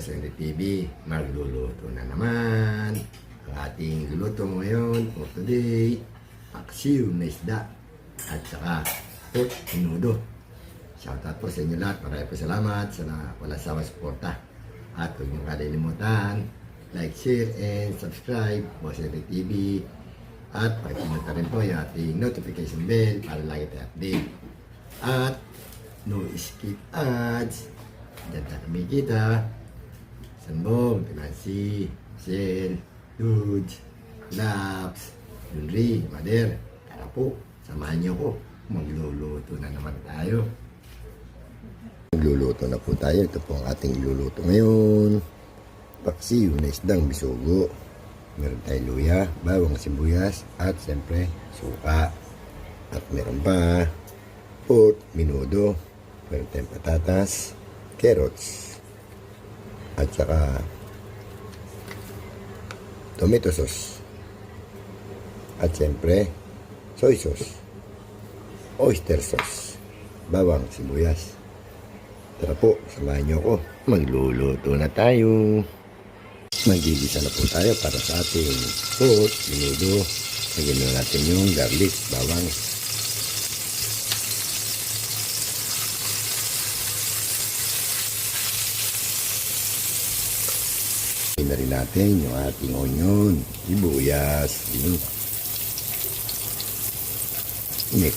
Boss Henry TV. Magluluto na naman. Ang ating luluto ngayon for today, paksiw na isda at saka pork menudo. Shoutout po sa inyo lahat. Maraming po salamat sa walang sawang suporta. At huwag niyong kalilimutan, like, share, and subscribe Boss Henry TV. At pakipumunta rin po yung ating notification bell para lagi tayo update. At no skip ads. Diyan tayo kumikita. Sanbong, Pinansi, Sel, Dudes, Laps, Yunri, Mader. Tara po, samahan niyo ko. Magluluto na naman tayo. Magluluto na po tayo. Ito po ang ating iluluto ngayon. Paksiw na isdang bisugo. Meron tayong luya, bawang sibuyas, at siyempre suka. At meron pa pork menudo. Meron tayong patatas, carrots, at saka tomato sauce, at siyempre soy sauce, oyster sauce, bawang sibuyas. Tara po, samahan niyo ako. Magluluto na tayo. Magigisa na po tayo para sa ating pork menudo. Lagyan na natin yung garlic, bawang. Na rin natin yung ating onion, sibuyas, mix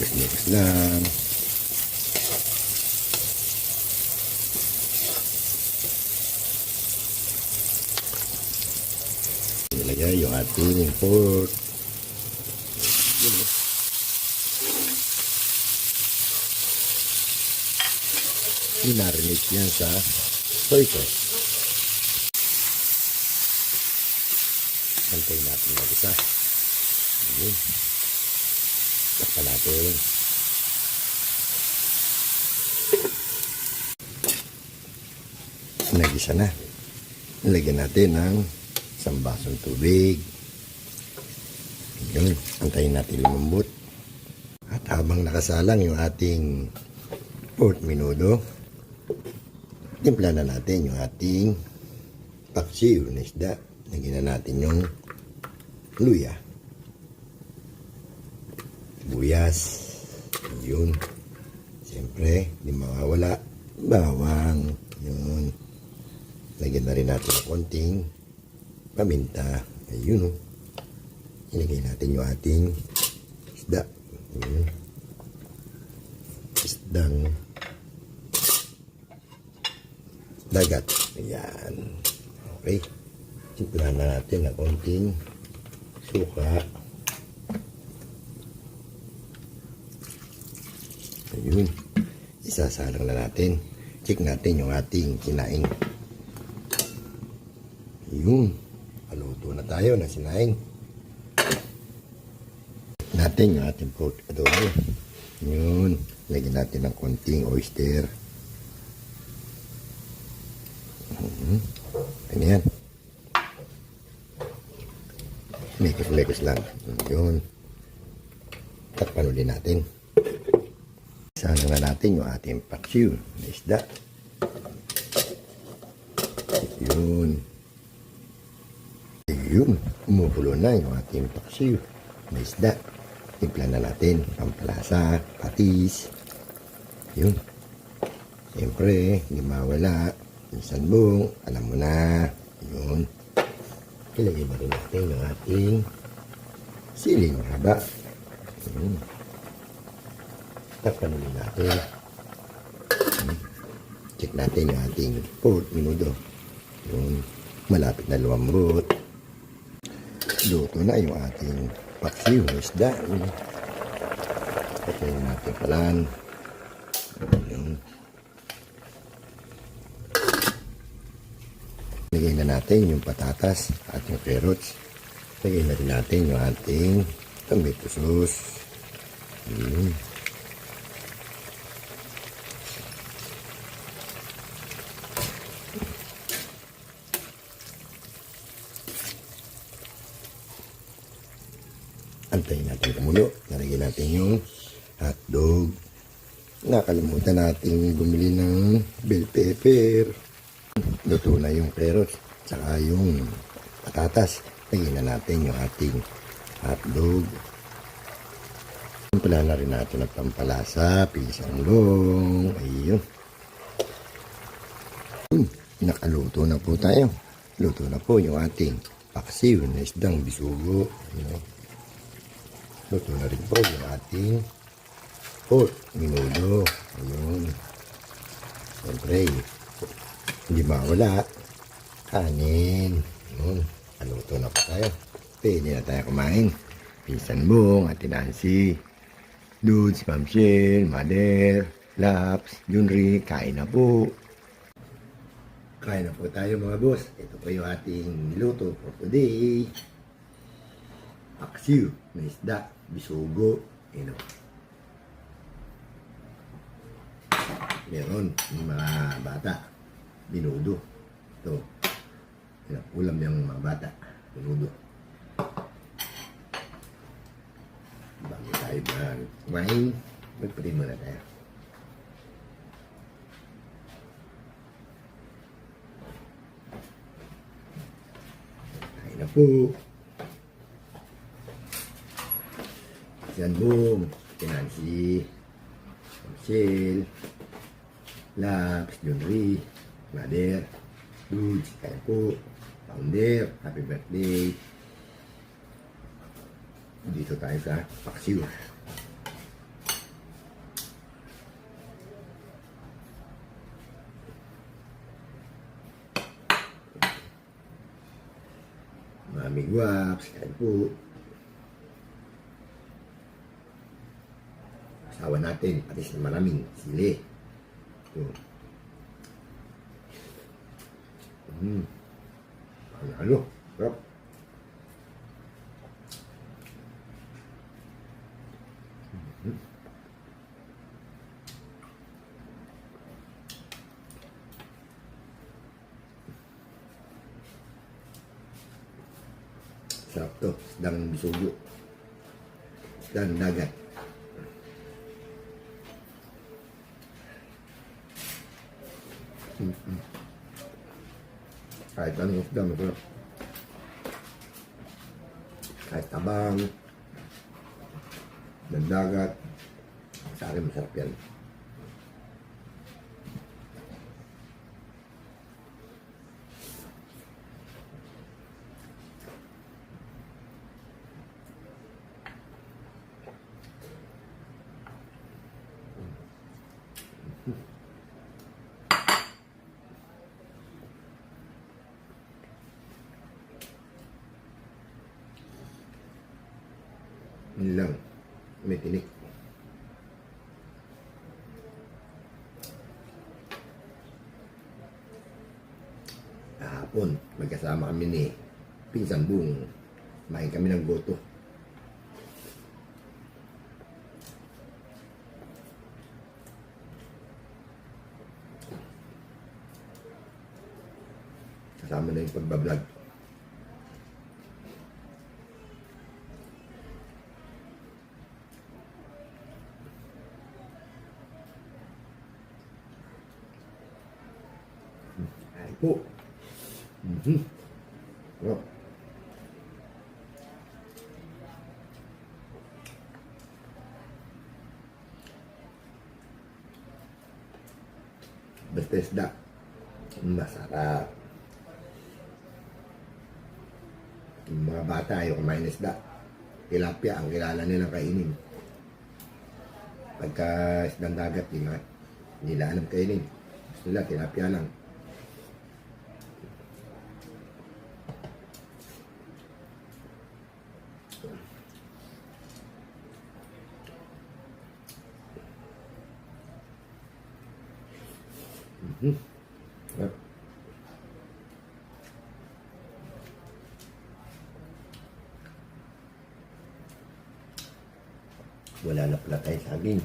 lang. Nilagay yung ating pork. Inarinate yan sa soy sauce. Antayin natin mag-isa. Ayan. Takpan natin. Nag-isa na. Lagyan natin ng isang basong tubig. Ayan. Antayin natin lumambot. At habang nakasalang yung ating pork menudo, timpla na natin yung ating paksiw na isda. Lagyan na natin yung luya, sibuyas, yun. Siyempre, hindi mawawala bawang, yun. Lagyan na rin natin ng konting paminta, ayun. Ilagay natin yung ating isda, yun. Isdang dagat, ayan. Okay. Timplahan na natin ng konting suka. Ayun. Isasalang na natin. Check natin yung ating sinaing. Ayun. Paluto na tayo ng sinaing. Natin yung ating pork adobo. Ayun. Lagyan natin ng konting oyster. Ganyan. Lekos lang. Yun. Takpan ulit natin. Isana na natin yung ating paksiw na isda. Yun. Yun. Umukulo na yung ating paksiw na isda. Timpla na natin. Pampalasa, patis. Yun. Siyempre, hindi mawala. Yung sanbong. Alam mo na. Yun. Ilagay ba rin natin yung ating siling haba. Takpan ulit natin. Check natin yung ating pork menudo. Yung malapit na lumambot. Luto na yung ating paksiw na isda. Patayin natin palan. Lagay na natin yung patatas at yung carrots. Lagay na rin natin yung ating tomato sauce. Antayin natin kumulo. Nalagay natin yung hotdog. Nakalimutan natin bumili ng bell pepper. luto na yung carrots, saka yung patatas. Lagyan na natin yung ating hotdog. Pala na rin natin ang pampalasa, pisang long, ayun. Nakaluto na po tayo. Luto na po yung ating paksiw na isdang bisugo. Ayun. Luto na rin po yung ating pork menudo. Ayun. Siyempre, hindi mawala. Kanin. Ayun. Luto na po tayo. Pwede na tayo kumain. Pinsan Bong, Ate Nancy, Dudes, Ma'am Shell, Mother, Laps, Junri, kain na po. Kain na po tayo mga boss. Ito po yung ating niluto for today. Paksiw na isda, bisugo, meron yung mga bata, binudo. Ito, ulam yung mga bata, binudo. Bago tayo kumain, magpati muna tayo. Kain na po. Yan boom. Nancy, Michelle, Laps, Junri, Mother, Dudes, kain po. Founder, happy birthday. Dito tayo sa paksiw. Mami Guaps, kain po. Asawa natin, patis na maraming sili. Ito. Ano? Sarap. Sarap to, isdang bisugo. Isdang dagat. Kahit anong isda, masarap. Kahit tabang, ng dagat, sa akin masarap yan. Yun lang, may tinik. Kahapon, magkasama kami ni Pinsan Bong. Main kami ng goto. Kasama na yung pagbablog. Ay po. Oh. Basta isda. Masarap. Yung mga bata ayaw kumain ng isda. Tilapia ang kilala nilang kainin. Pagka isdang dagat, hindi nila alam kainin. Gusto nila, tilapia lang. Wala na pala tayong saging.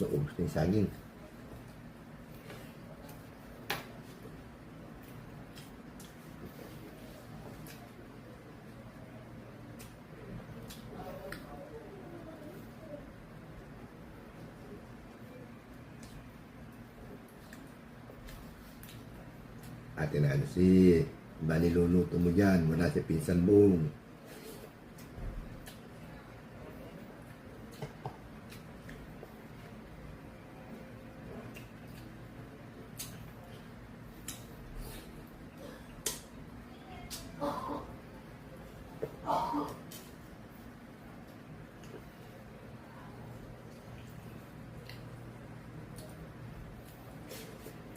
Naubos na yung saging. Ate na ano si bali luluto mo dyan mula sa Pinsan Bong.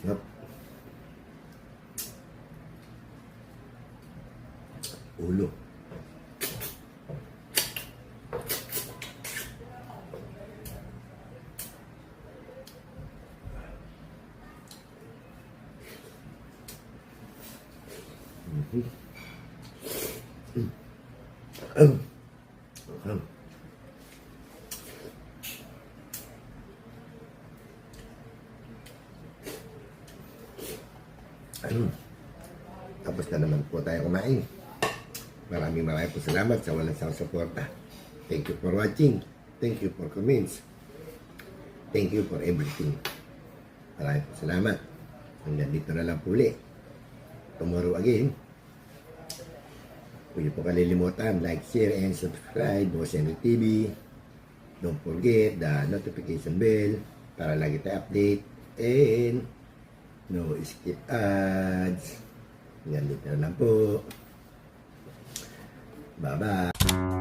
Yup. Ulo. Tapos na naman po tayo kumain. Maraming po salamat sa walang sawang suporta. Thank you for watching. Thank you for comments. Thank you for everything. Maraming po salamat. Hanggang dito na lang po ulit. Tomorrow again. Huwag niyo po kalilimutan, like, share, and subscribe. Boss Henry TV. Don't forget the notification bell para lagi tayo update. And no skip ads. Hanggang dito na lang po. Bye-bye.